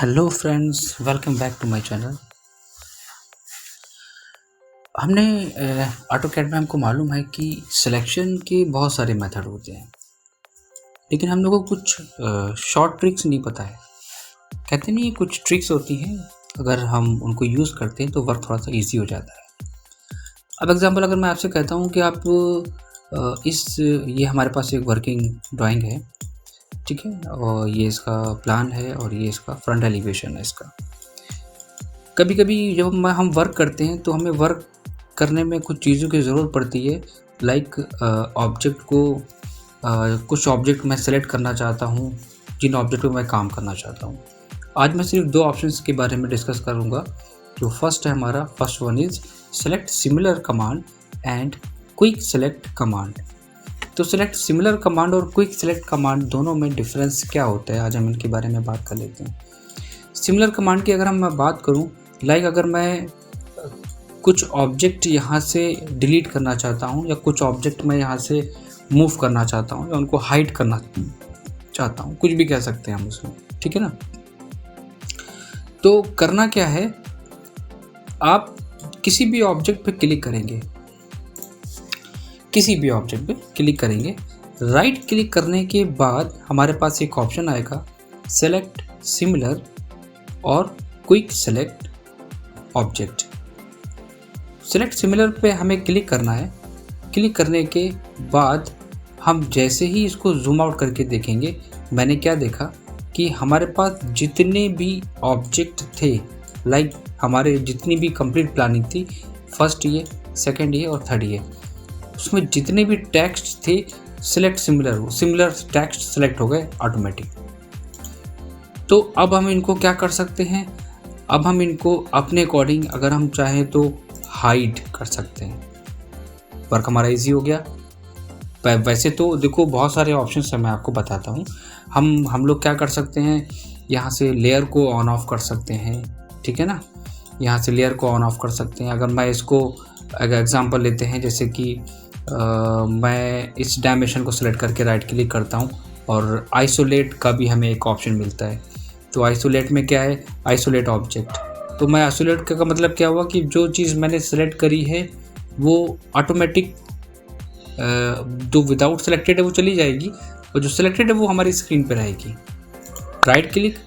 Hello friends, welcome back to my channel. हमने AutoCAD में हमको मालूम है कि सिलेक्शन के बहुत सारे मेथड होते हैं, लेकिन हम लोगों को कुछ शॉर्ट ट्रिक्स नहीं पता है। कहते नहीं, कुछ ट्रिक्स होती हैं, अगर हम उनको यूज़ करते हैं तो वर्क थोड़ा सा इजी हो जाता है। अब एग्जांपल अगर मैं आपसे कहता हूँ कि आप ये हमारे पास एक वर्किंग ड्राइंग है, ठीक है, और ये इसका प्लान है और ये इसका फ्रंट एलिवेशन है इसका। कभी कभी जब हम वर्क करते हैं तो हमें वर्क करने में कुछ चीज़ों की ज़रूरत पड़ती है। लाइक ऑब्जेक्ट को कुछ ऑब्जेक्ट मैं सेलेक्ट करना चाहता हूँ, जिन ऑब्जेक्ट पे मैं काम करना चाहता हूँ। आज मैं सिर्फ दो ऑप्शंस के बारे में डिस्कस करूँगा। जो फर्स्ट है हमारा, first one is select similar command and quick select command. तो सेलेक्ट सिमिलर कमांड और क्विक सेलेक्ट कमांड दोनों में डिफरेंस क्या होता है, आज हम इनके बारे में बात कर लेते हैं। सिमिलर कमांड की अगर मैं बात करूं, लाइक अगर मैं कुछ ऑब्जेक्ट यहाँ से डिलीट करना चाहता हूँ या कुछ ऑब्जेक्ट मैं यहाँ से मूव करना चाहता हूँ या उनको हाइड करना चाहता हूँ, कुछ भी कह सकते हैं हम उसमें, ठीक है ना। तो करना क्या है, आप किसी भी ऑब्जेक्ट पे क्लिक करेंगे, राइट क्लिक करने के बाद हमारे पास एक ऑप्शन आएगा सेलेक्ट सिमिलर और quick select object. Select similar पे हमें क्लिक करना है। क्लिक करने के बाद हम जैसे ही इसको जूम आउट करके देखेंगे, मैंने क्या देखा कि हमारे पास जितने भी ऑब्जेक्ट थे, लाइक हमारे जितनी भी कंप्लीट प्लानिंग थी, फर्स्ट ये, सेकंड ये और थर्ड ये, उसमें जितने भी टेक्स्ट थे सिलेक्ट सिमिलर टेक्स्ट सेलेक्ट हो गए ऑटोमेटिक। तो अब हम इनको क्या कर सकते हैं, अब हम इनको अपने अकॉर्डिंग अगर हम चाहें तो हाइड कर सकते हैं। वर्क हमारा इजी हो गया। वैसे तो देखो बहुत सारे ऑप्शंस हैं, मैं आपको बताता हूँ। हम लोग क्या कर सकते हैं, यहाँ से लेयर को ऑन ऑफ कर सकते हैं, ठीक है ना। यहाँ से लेयर को ऑन ऑफ कर सकते हैं। अगर मैं इसको एग्जांपल लेते हैं, जैसे कि मैं इस डायमेंशन को सिलेक्ट करके राइट क्लिक करता हूँ और आइसोलेट का भी हमें एक ऑप्शन मिलता है। तो आइसोलेट में क्या है, आइसोलेट ऑब्जेक्ट। तो मैं आइसोलेट का मतलब क्या हुआ कि जो चीज़ मैंने सेलेक्ट करी है वो ऑटोमेटिक, जो विदाउट सेलेक्टेड है वो चली जाएगी और जो सिलेक्टेड है वो हमारी स्क्रीन पर रहेगी। राइट क्लिक,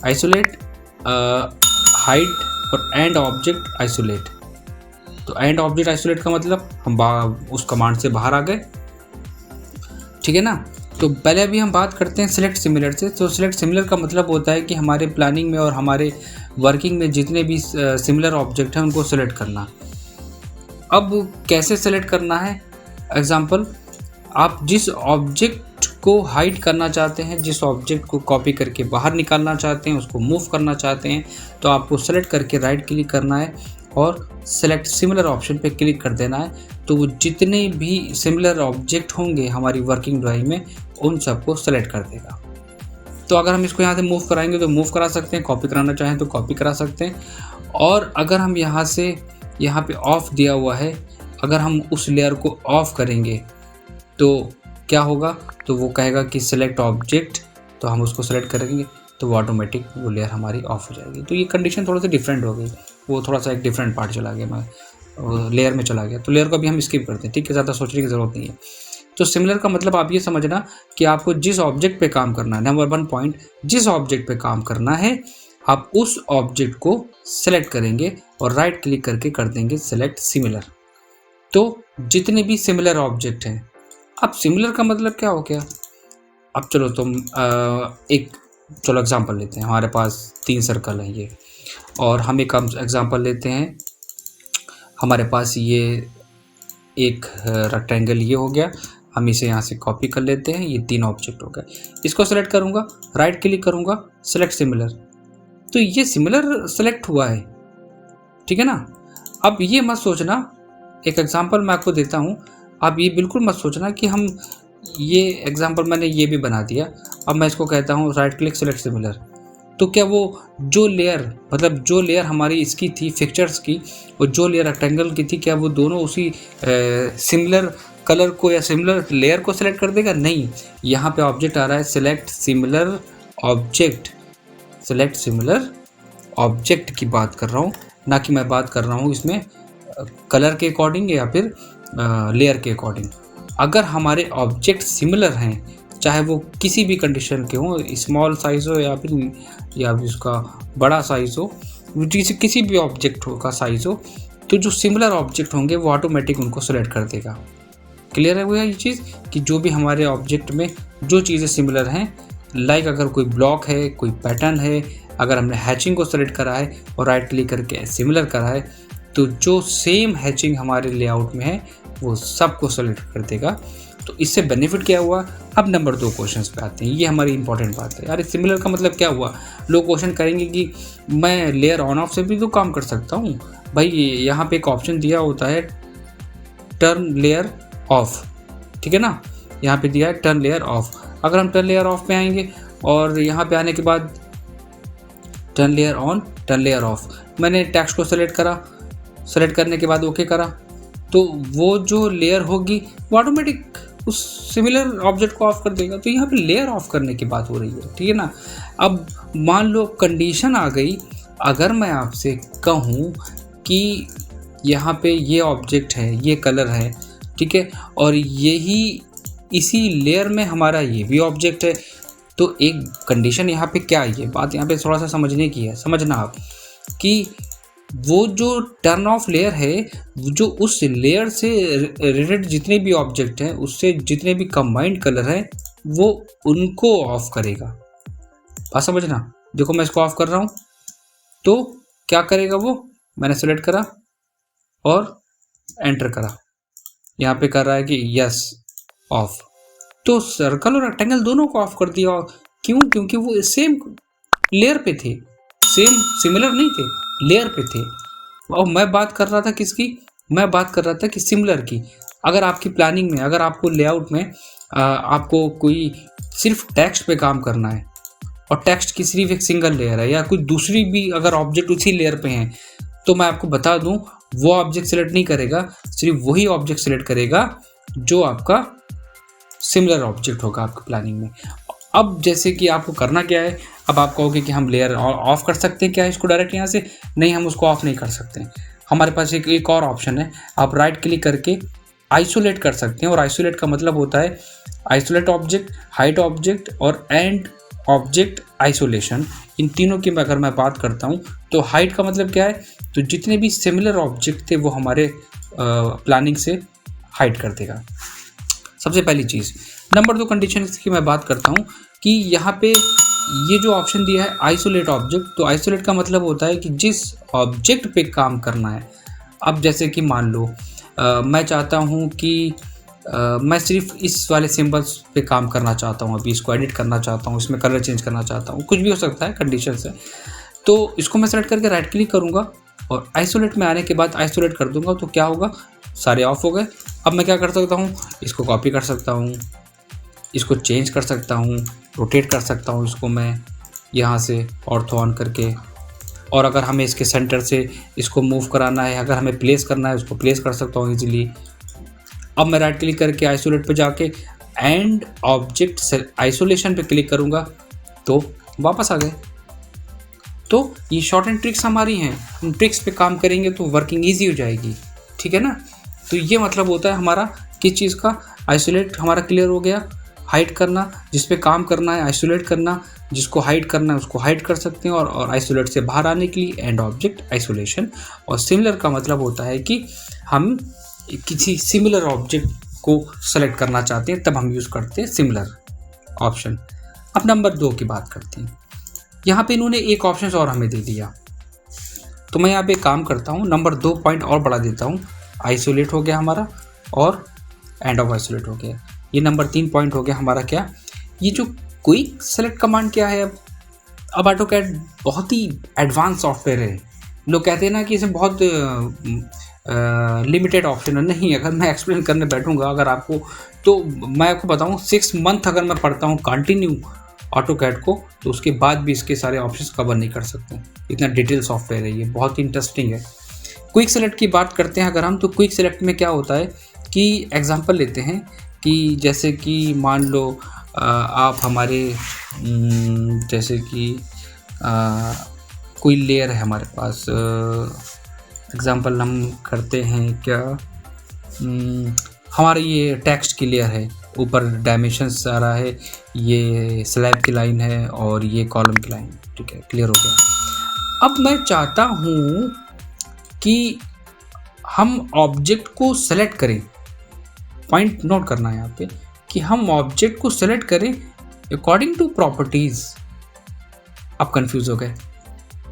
आइसोलेट, हाइड और एंड ऑब्जेक्ट आइसोलेट। तो एंड ऑब्जेक्ट आइसोलेट का मतलब हम उस कमांड से बाहर आ गए, ठीक है ना। तो पहले अभी हम बात करते हैं सिलेक्ट सिमिलर से। तो सिलेक्ट सिमिलर का मतलब होता है कि हमारे प्लानिंग में और हमारे वर्किंग में जितने भी सिमिलर ऑब्जेक्ट हैं उनको सेलेक्ट करना। अब कैसे सेलेक्ट करना है, एग्जांपल, आप जिस ऑब्जेक्ट को हाइड करना चाहते हैं, जिस ऑब्जेक्ट को कॉपी करके बाहर निकालना चाहते हैं, उसको मूव करना चाहते हैं, तो आपको सेलेक्ट करके राइट क्लिक करना है और सेलेक्ट सिमिलर ऑप्शन पे क्लिक कर देना है। तो वो जितने भी सिमिलर ऑब्जेक्ट होंगे हमारी वर्किंग ड्राइंग में, उन सबको सेलेक्ट कर देगा। तो अगर हम इसको यहाँ से मूव कराएंगे तो मूव करा सकते हैं, कॉपी कराना चाहें तो कॉपी करा सकते हैं। और अगर हम यहाँ से, यहाँ पे ऑफ दिया हुआ है, अगर हम उस लेयर को ऑफ करेंगे तो क्या होगा, तो वो कहेगा कि सिलेक्ट ऑब्जेक्ट, तो हम उसको सेलेक्ट करेंगे तो वो ऑटोमेटिक वो लेयर हमारी ऑफ हो जाएगी। तो ये कंडीशन थोड़ा सा डिफरेंट हो गई, वो थोड़ा सा एक डिफरेंट पार्ट चला गया, मैं लेयर में चला गया। तो लेयर को अभी हम स्किप करते हैं, ठीक है, ज़्यादा सोचने की ज़रूरत नहीं है। तो सिमिलर का मतलब आप ये समझना कि आपको जिस ऑब्जेक्ट पे काम करना है, नंबर 1 पॉइंट, जिस ऑब्जेक्ट पे काम करना है आप उस ऑब्जेक्ट को सेलेक्ट करेंगे और राइट क्लिक करके कर देंगे सेलेक्ट सिमिलर। तो जितने भी सिमिलर ऑब्जेक्ट हैं, अब सिमिलर का मतलब क्या हो गया। अब चलो तुम चलो एग्जांपल लेते हैं। हमारे पास 3 सर्कल हैं ये, और हम एक एग्जांपल लेते हैं। हमारे पास ये एक रेक्टेंगल ये हो गया, हम इसे यहाँ से कॉपी कर लेते हैं। ये 3 ऑब्जेक्ट हो गए, इसको सेलेक्ट करूँगा, राइट क्लिक करूँगा, सेलेक्ट सिमिलर। तो ये सिमिलर सेलेक्ट हुआ है, ठीक है ना। अब ये मत सोचना, एक एग्जांपल मैं आपको देता हूँ, आप ये बिल्कुल मत सोचना कि हम ये एग्जांपल मैंने ये भी बना दिया, अब मैं इसको कहता हूँ राइट क्लिक सेलेक्ट सिमिलर, तो क्या वो जो लेयर, मतलब जो लेयर हमारी इसकी थी फिक्चर्स की और जो लेयर रेक्टेंगल की थी, क्या वो दोनों उसी सिमिलर कलर को या सिमिलर लेयर को सिलेक्ट कर देगा? नहीं, यहाँ पे ऑब्जेक्ट आ रहा है select similar object, select similar object की बात कर रहा हूँ, ना कि मैं बात कर रहा हूँ इसमें कलर के अकॉर्डिंग या फिर लेयर के अकॉर्डिंग। अगर हमारे ऑब्जेक्ट सिमिलर हैं, चाहे वो किसी भी कंडीशन के हों, स्मॉल साइज़ हो या फिर उसका बड़ा साइज़ हो, किसी भी ऑब्जेक्ट का साइज़ हो, तो जो सिमिलर ऑब्जेक्ट होंगे वो ऑटोमेटिक उनको सेलेक्ट कर देगा। क्लियर है वो ये चीज़ कि जो भी हमारे ऑब्जेक्ट में जो चीज़ें सिमिलर हैं, लाइक अगर कोई ब्लॉक है, कोई पैटर्न है, अगर हमने हैचिंग को सेलेक्ट करा है और राइट क्लिक करके सिमिलर करा है, तो जो सेम हैचिंग हमारे लेआउट में है वो सबको सेलेक्ट कर देगा। तो इससे बेनिफिट क्या हुआ? अब नंबर 2 क्वेश्चन पे आते हैं। ये हमारी इंपॉर्टेंट बात है यार। सिमिलर का मतलब क्या हुआ? लोग क्वेश्चन करेंगे कि मैं लेयर ऑन ऑफ से भी तो काम कर सकता हूँ। भाई यहाँ पे एक ऑप्शन दिया होता है टर्न लेयर ऑफ, ठीक है ना, यहाँ पे दिया है टर्न लेयर ऑफ। अगर हम टर्न लेयर ऑफ पे आएंगे और यहाँ पे आने के बाद turn layer on, turn layer of, मैंने टेक्स्ट को सेलेक्ट करा, सेलेक्ट करने के बाद ओके करा, तो वो जो लेयर होगी वो ऑटोमेटिक उस सिमिलर ऑब्जेक्ट को ऑफ कर देगा। तो यहाँ पे लेयर ऑफ करने की बात हो रही है, ठीक है ना। अब मान लो कंडीशन आ गई, अगर मैं आपसे कहूँ कि यहाँ पे ये ऑब्जेक्ट है, ये कलर है, ठीक है, और यही इसी लेयर में हमारा ये भी ऑब्जेक्ट है, तो एक कंडीशन यहाँ पे क्या है, ये बात यहाँ पे थोड़ा सा समझने की है। समझना आप कि वो जो टर्न ऑफ लेयर है, जो उस लेयर से रिलेटेड जितने भी ऑब्जेक्ट हैं, उससे जितने भी कंबाइंड कलर हैं, वो उनको ऑफ करेगा। बात समझना। देखो मैं इसको ऑफ कर रहा हूँ, तो क्या करेगा वो? मैंने सेलेक्ट करा और एंटर करा, यहाँ पे कर रहा है कि यस ऑफ, तो सर्कल और रेक्टेंगल दोनों को ऑफ कर दिया। क्यों? क्योंकि वो सेम लेयर पे थे, सेम सिमिलर नहीं थे, लेयर पे थे। और मैं बात कर रहा था किसकी? मैं बात कर रहा था कि सिमिलर की। अगर आपकी प्लानिंग में, अगर आपको लेआउट में आपको कोई सिर्फ टेक्स्ट पे काम करना है और टेक्स्ट की सिर्फ एक सिंगल लेयर है, या कोई दूसरी भी अगर ऑब्जेक्ट उसी लेयर पे हैं, तो मैं आपको बता दूं वो ऑब्जेक्ट सेलेक्ट नहीं करेगा, सिर्फ वही ऑब्जेक्ट सेलेक्ट करेगा जो आपका सिमिलर ऑब्जेक्ट होगा आपकी प्लानिंग में। अब जैसे कि आपको करना क्या है, अब आप कहोगे कि हम लेयर ऑफ कर सकते हैं क्या इसको डायरेक्ट यहाँ से? नहीं, हम उसको ऑफ नहीं कर सकते। हमारे पास एक और ऑप्शन है, आप राइट क्लिक करके आइसोलेट कर सकते हैं। और आइसोलेट का मतलब होता है आइसोलेट ऑब्जेक्ट, हाइड ऑब्जेक्ट और एंड ऑब्जेक्ट आइसोलेशन। इन तीनों की अगर मैं बात करता हूँ, तो हाइड का मतलब क्या है? तो जितने भी सिमिलर ऑब्जेक्ट थे वो हमारे प्लानिंग से हाइड कर देगा। सबसे पहली चीज़। नंबर 2 कंडीशन की मैं बात करता हूँ कि यहाँ पे ये जो ऑप्शन दिया है आइसोलेट ऑब्जेक्ट, तो आइसोलेट का मतलब होता है कि जिस ऑब्जेक्ट पे काम करना है। अब जैसे कि मान लो मैं चाहता हूँ कि मैं सिर्फ इस वाले सिंबल्स पे काम करना चाहता हूँ, अभी इसको एडिट करना चाहता हूँ, इसमें कलर चेंज करना चाहता हूँ, कुछ भी हो सकता है कंडीशन से। तो इसको मैं सेलेक्ट करके राइट क्लिक करूँगा और आइसोलेट में आने के बाद आइसोलेट कर दूँगा, तो क्या होगा? सारे ऑफ हो गए। अब मैं क्या कर सकता हूँ? इसको कॉपी कर सकता हूँ, इसको चेंज कर सकता हूँ, रोटेट कर सकता हूँ इसको मैं यहाँ से ऑर्थो ऑन करके। और अगर हमें इसके सेंटर से इसको मूव कराना है, अगर हमें प्लेस करना है, उसको प्लेस कर सकता हूँ इजीली। अब मैं राइट क्लिक करके आइसोलेट पे जाके एंड ऑब्जेक्ट आइसोलेशन पे क्लिक करूँगा, तो वापस आ गए। तो ये शॉर्ट एंड ट्रिक्स हमारी हैं, उन ट्रिक्स पे काम करेंगे तो वर्किंग ईजी हो जाएगी, ठीक है ना। तो ये मतलब होता है हमारा किस चीज़ का? आइसोलेट हमारा क्लियर हो गया। हाइड करना, जिस पे काम करना है आइसोलेट करना, जिसको हाइड करना है उसको हाइड कर सकते हैं। और आइसोलेट से बाहर आने के लिए एंड ऑब्जेक्ट आइसोलेशन। और सिमिलर का मतलब होता है कि हम किसी सिमिलर ऑब्जेक्ट को सेलेक्ट करना चाहते हैं, तब हम यूज़ करते हैं सिमिलर ऑप्शन। अब नंबर 2 की बात करते हैं। यहाँ पे इन्होंने एक ऑप्शन और हमें दे दिया, तो मैं यहाँ पे काम करता हूँ, नंबर 2 पॉइंट और बढ़ा देता हूँ। आइसोलेट हो गया हमारा और एंड ऑफ आइसोलेट हो गया। ये नंबर 3 पॉइंट हो गया हमारा क्या? ये जो क्विक सेलेक्ट कमांड क्या है? अब ऑटोकैड बहुत ही एडवांस सॉफ्टवेयर है। लोग कहते हैं ना कि इसमें बहुत लिमिटेड ऑप्शन है। नहीं, अगर मैं एक्सप्लेन करने बैठूंगा अगर आपको, तो मैं आपको बताऊं 6 मंथ अगर मैं पढ़ता हूं कंटिन्यू ऑटोकैड को, तो उसके बाद भी इसके सारे ऑप्शंस कवर नहीं कर सकते। इतना डिटेल सॉफ्टवेयर है ये, बहुत ही इंटरेस्टिंग है। क्विक सेलेक्ट की बात करते हैं अगर हम, तो क्विक सेलेक्ट में क्या होता है कि एग्जांपल लेते हैं कि जैसे कि मान लो आप हमारे जैसे कि कोई लेयर है हमारे पास, एग्जांपल हम करते हैं क्या, हमारा ये टेक्स्ट की लेयर है, ऊपर डायमेंशंस आ रहा है, ये स्लैब की लाइन है और ये कॉलम की लाइन, ठीक है, क्लियर हो गया। अब मैं चाहता हूँ कि हम ऑब्जेक्ट को सेलेक्ट करें, पॉइंट नोट करना है यहाँ पे कि हम ऑब्जेक्ट को सेलेक्ट करें अकॉर्डिंग टू प्रॉपर्टीज़। आप कंफ्यूज हो गए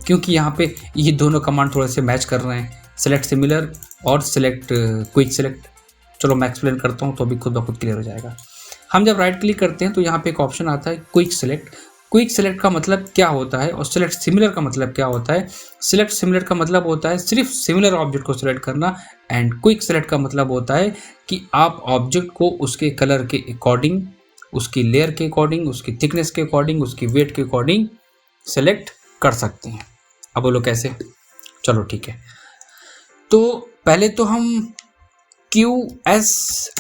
क्योंकि यहाँ पे ये दोनों कमांड थोड़े से मैच कर रहे हैं, सेलेक्ट सिमिलर और सेलेक्ट क्विक सेलेक्ट। चलो मैं एक्सप्लेन करता हूँ तो अभी खुद ब खुद क्लियर हो जाएगा। हम जब राइट क्लिक करते हैं तो यहाँ पे एक ऑप्शन आता है क्विक सेलेक्ट। क्विक सेलेक्ट का मतलब क्या होता है और सेलेक्ट सिमिलर का मतलब क्या होता है? सेलेक्ट सिमिलर का मतलब होता है सिर्फ सिमिलर ऑब्जेक्ट को सेलेक्ट करना, एंड क्विक सेलेक्ट का मतलब होता है कि आप ऑब्जेक्ट को उसके कलर के अकॉर्डिंग, उसकी लेयर के अकॉर्डिंग, उसकी थिकनेस के अकॉर्डिंग, उसकी वेट के अकॉर्डिंग सेलेक्ट कर सकते हैं। अब बोलो कैसे? चलो ठीक है, तो पहले तो हम QS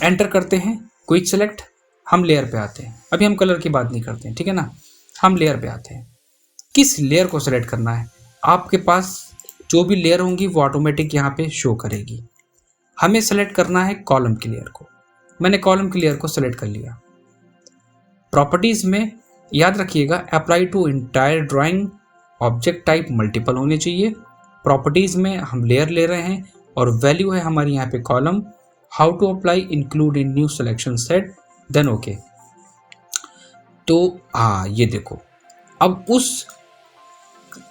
एंटर करते हैं, क्विक सेलेक्ट, हम लेयर पे आते हैं। अभी हम कलर की बात नहीं करते हैं, ठीक है ना, हम लेयर पे आते हैं। किस लेयर को सेलेक्ट करना है? आपके पास जो भी लेयर होंगी वो ऑटोमेटिक यहाँ पे शो करेगी। हमें सेलेक्ट करना है कॉलम की लेयर को। मैंने कॉलम की लेयर को सेलेक्ट कर लिया। प्रॉपर्टीज़ में याद रखिएगा apply to entire drawing, object type multiple होने चाहिए। प्रॉपर्टीज़ में हम लेयर ले रहे हैं और वैल्यू है हमारी यहाँ पे column. How to apply include in new selection set, then okay. तो ये देखो, अब उस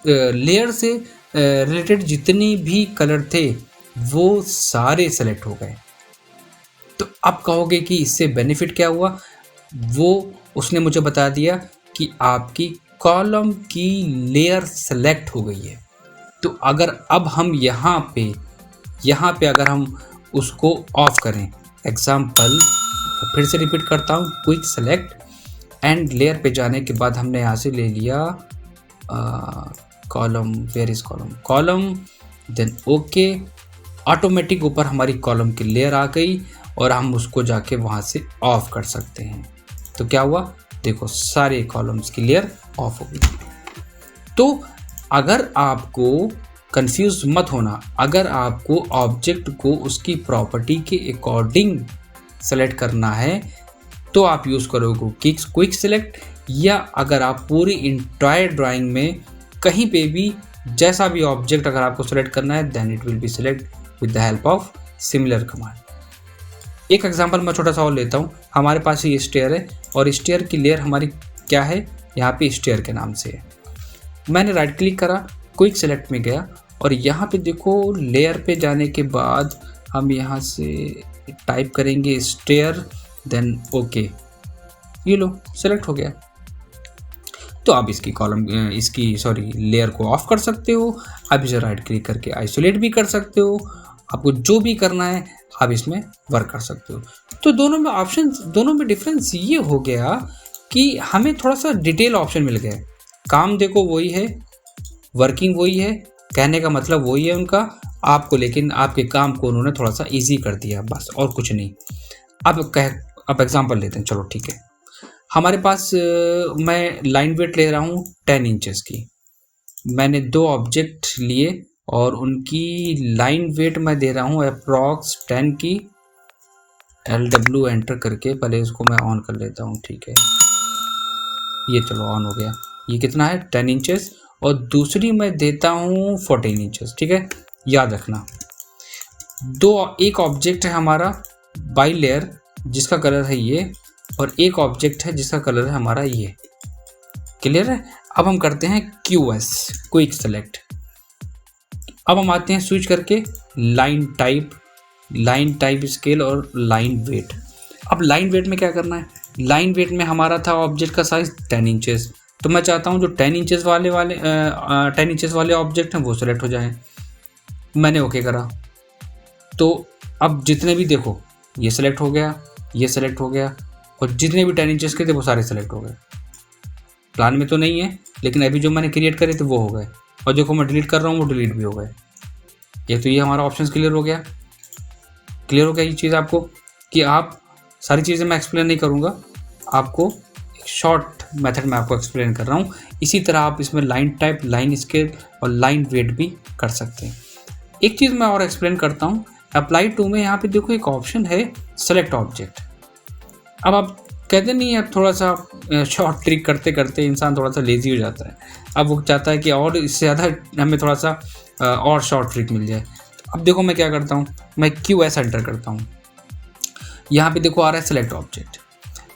लेयर से रिलेटेड जितने भी कलर थे वो सारे सेलेक्ट हो गए। तो अब कहोगे कि इससे बेनिफिट क्या हुआ? वो उसने मुझे बता दिया कि आपकी कॉलम की लेयर सेलेक्ट हो गई है। तो अगर अब हम यहाँ पे अगर हम उसको ऑफ करें, एग्जाम्पल फिर से रिपीट करता हूँ, क्विक सेलेक्ट एंड लेयर पे जाने के बाद हमने यहाँ से ले लिया column, where is column, then okay. Automatic ऊपर हमारी कॉलम की लेयर आ गई और हम उसको जाके वहाँ से ऑफ कर सकते हैं। तो क्या हुआ? देखो सारे कॉलम्स की लेयर ऑफ हो गई। तो अगर आपको कंफ्यूज मत होना, अगर आपको ऑब्जेक्ट को उसकी प्रॉपर्टी के अकॉर्डिंग सेलेक्ट करना है तो आप यूज़ करोगे क्विक सेलेक्ट, या अगर आप पूरी इंटायर ड्राइंग में कहीं पे भी जैसा भी ऑब्जेक्ट अगर आपको सेलेक्ट करना है then it will be select with the help of similar command. एक एग्जांपल मैं छोटा सा और लेता हूँ। हमारे पास ये स्टेयर है और स्टेयर की लेयर हमारी क्या है? यहाँ पे स्टेयर के नाम से है। मैंने राइट क्लिक करा, क्विक सेलेक्ट में गया और यहाँ पे देखो लेयर पे जाने के बाद हम यहाँ से टाइप करेंगे स्टेयर, देन ओके। ये लो सेलेक्ट हो गया। तो आप इसकी लेयर को ऑफ कर सकते हो। आप इसे राइट क्लिक करके आइसोलेट भी कर सकते हो। आपको जो भी करना है आप इसमें वर्क कर सकते हो। तो दोनों में डिफरेंस ये हो गया कि हमें थोड़ा सा डिटेल ऑप्शन मिल गए। काम देखो वही है, वर्किंग वही है, कहने का मतलब वही है उनका आपको, लेकिन आपके काम को उन्होंने थोड़ा सा इजी कर दिया, बस और कुछ नहीं। अब एग्जांपल लेते हैं। चलो ठीक है, हमारे पास मैं लाइन वेट ले रहा हूँ 10 इंचेस की। मैंने 2 ऑब्जेक्ट लिए और उनकी लाइन वेट मैं दे रहा हूँ अप्रॉक्स 10 की। LW एंटर करके पहले इसको मैं ऑन कर लेता हूँ, ठीक है, ये चलो ऑन हो गया। ये कितना है? 10 इंचेस। और दूसरी मैं देता हूँ 14 इंचेस, ठीक है। याद रखना एक ऑब्जेक्ट है हमारा बाई लेयर जिसका कलर है ये, और एक ऑब्जेक्ट है जिसका कलर है हमारा ये। क्लियर है? अब हम करते हैं QS, क्विक सेलेक्ट। अब हम आते हैं स्विच करके लाइन टाइप स्केल और लाइन वेट। अब लाइन वेट में क्या करना है? लाइन वेट में हमारा था ऑब्जेक्ट का साइज 10 इंचेस, तो मैं चाहता हूँ जो 10 इंचेस वाले ऑब्जेक्ट हैं वो सेलेक्ट हो जाएं। मैंने ओके करा। तो अब जितने भी देखो ये सेलेक्ट हो गया, ये सेलेक्ट हो गया, और जितने भी 10 इंचेस के थे वो सारे सेलेक्ट हो गए। प्लान में तो नहीं है, लेकिन अभी जो मैंने क्रिएट करे थे वो हो गए, और जो मैं डिलीट कर रहा हूँ वो डिलीट भी हो गए। तो ये हमारा ऑप्शन क्लियर हो गया ये चीज़ आपको, कि आप सारी चीज़ें मैं एक्सप्लेन नहीं करूँगा, आपको शॉर्ट मेथड में आपको एक्सप्लेन कर रहा हूँ। इसी तरह आप इसमें लाइन टाइप, लाइन स्केल और लाइन वेट भी कर सकते हैं। एक चीज़ मैं और एक्सप्लेन करता हूँ। अप्लाई टू में यहाँ पे देखो एक ऑप्शन है सेलेक्ट ऑब्जेक्ट। अब आप कहते नहीं है, थोड़ा सा शॉर्ट ट्रिक करते करते इंसान थोड़ा सा लेजी हो जाता है। अब वो चाहता है कि और इससे ज़्यादा हमें थोड़ा सा और शॉर्ट ट्रिक मिल जाए। अब देखो मैं क्या करता हूँ, मैं QS एंटर करता हूँ। यहाँ पे देखो आ रहा है सेलेक्ट ऑब्जेक्ट।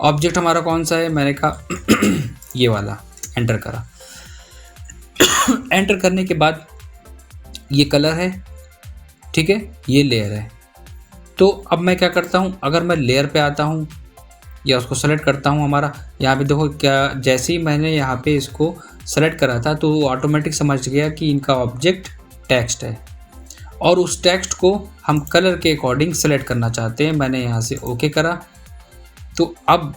ऑब्जेक्ट हमारा कौन सा है, मैंने कहा ये वाला, एंटर करा। एंटर करने के बाद ये कलर है, ठीक है, ये लेयर है। तो अब मैं क्या करता हूँ, अगर मैं लेयर पे आता हूँ या उसको सेलेक्ट करता हूँ, हमारा यहाँ पे देखो क्या, जैसे ही मैंने यहाँ पे इसको सेलेक्ट करा था तो वो ऑटोमेटिक समझ गया कि इनका ऑब्जेक्ट टेक्स्ट है और उस टेक्स्ट को हम कलर के अकॉर्डिंग सेलेक्ट करना चाहते हैं। मैंने यहाँ से ओके करा, तो अब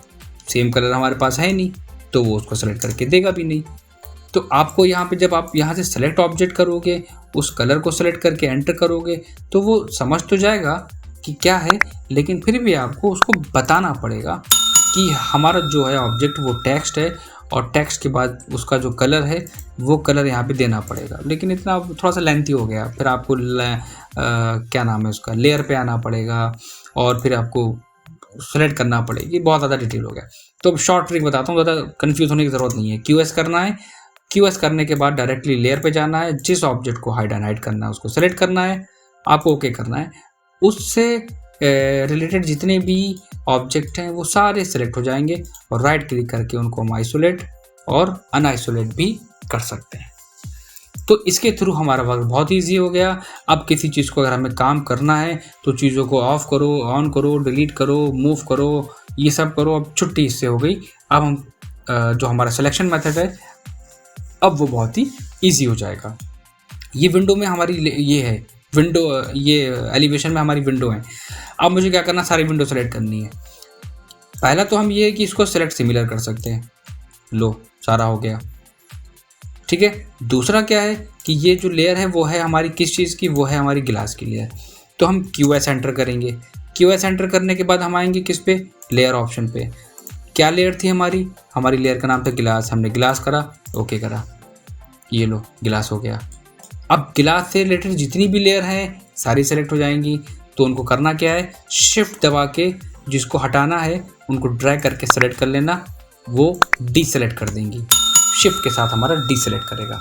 सेम कलर हमारे पास है नहीं, तो वो उसको सेलेक्ट करके देगा भी नहीं। तो आपको यहाँ पे जब आप यहाँ से सेलेक्ट ऑब्जेक्ट करोगे, उस कलर को सेलेक्ट करके एंटर करोगे, तो वो समझ तो जाएगा कि क्या है, लेकिन फिर भी आपको उसको बताना पड़ेगा कि हमारा जो है ऑब्जेक्ट वो टेक्स्ट है और टेक्स्ट के बाद उसका जो कलर है वो कलर यहाँ पे देना पड़ेगा। लेकिन इतना थोड़ा सा लेंथी हो गया, फिर आपको क्या नाम है उसका, लेयर पे आना पड़ेगा और फिर आपको सेलेक्ट करना पड़ेगी, बहुत ज़्यादा डिटेल हो गया। तो अब शॉर्ट ट्रिक बताता हूँ, ज़्यादा कन्फ्यूज होने की ज़रूरत नहीं है। QS करना है, QS करने के बाद डायरेक्टली लेयर पे जाना है, जिस ऑब्जेक्ट को हाइड एंड हाइड करना है उसको सेलेक्ट करना है, आपको ओके करना है। उससे रिलेटेड जितने भी ऑब्जेक्ट हैं वो सारे सेलेक्ट हो जाएंगे और राइट क्लिक करके उनको हम आइसोलेट और अनआइसोलेट भी कर सकते हैं। तो इसके थ्रू हमारा वर्क बहुत ईजी हो गया। अब किसी चीज़ को अगर हमें काम करना है तो चीज़ों को ऑफ करो, ऑन करो, डिलीट करो, मूव करो, ये सब करो। अब छुट्टी इससे हो गई। अब हम जो हमारा सिलेक्शन मेथड है अब वो बहुत ही ईजी हो जाएगा। ये विंडो में हमारी ये है विंडो, ये एलिवेशन में हमारी विंडो है। अब मुझे क्या करना, सारी विंडो सेलेक्ट करनी है। पहला तो हम ये है कि इसको सेलेक्ट सिमिलर कर सकते हैं, लो सारा हो गया, ठीक है। दूसरा क्या है कि ये जो लेयर है वो है हमारी किस चीज़ की, वो है हमारी गिलास की लेयर। तो हम QS एंटर करेंगे। QS एंटर करने के बाद हम आएंगे किस पे, लेयर ऑप्शन पे। क्या लेयर थी हमारी लेयर का नाम था गिलास। हमने गिलास करा, ओके करा, ये लो गिलास हो गया। अब गिलास से रिलेटेड जितनी भी लेयर हैं सारी सेलेक्ट हो जाएंगी। तो उनको करना क्या है, शिफ्ट दबा के जिसको हटाना है उनको ड्रैग करके सेलेक्ट कर लेना, वो डीसेलेक्ट कर देंगी। शिफ्ट के साथ हमारा डीसेलेक्ट करेगा।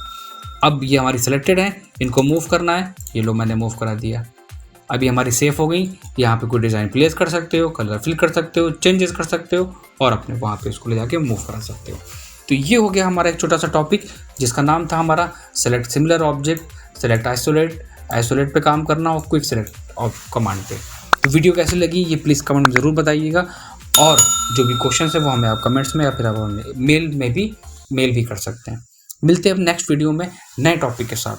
अब ये हमारी सेलेक्टेड है, इनको मूव करना है, ये लो मैंने मूव करा दिया। अभी हमारी सेफ हो गई। यहाँ पे कोई डिज़ाइन प्लेस कर सकते हो, कलर फिल कर सकते हो, चेंजेस कर सकते हो और अपने वहाँ पे उसको ले जाके मूव करा सकते हो। तो ये हो गया हमारा एक छोटा सा टॉपिक जिसका नाम था हमारा select similar object, select isolate पे काम करना और क्विक सेलेक्ट कमांड पे। तो वीडियो कैसी लगी ये प्लीज़ कमेंट में ज़रूर बताइएगा और जो भी क्वेश्चन है वो हमें आप कमेंट्स में या फिर आप हमें मेल भी कर सकते हैं। मिलते हैं अब नेक्स्ट वीडियो में नए टॉपिक के साथ।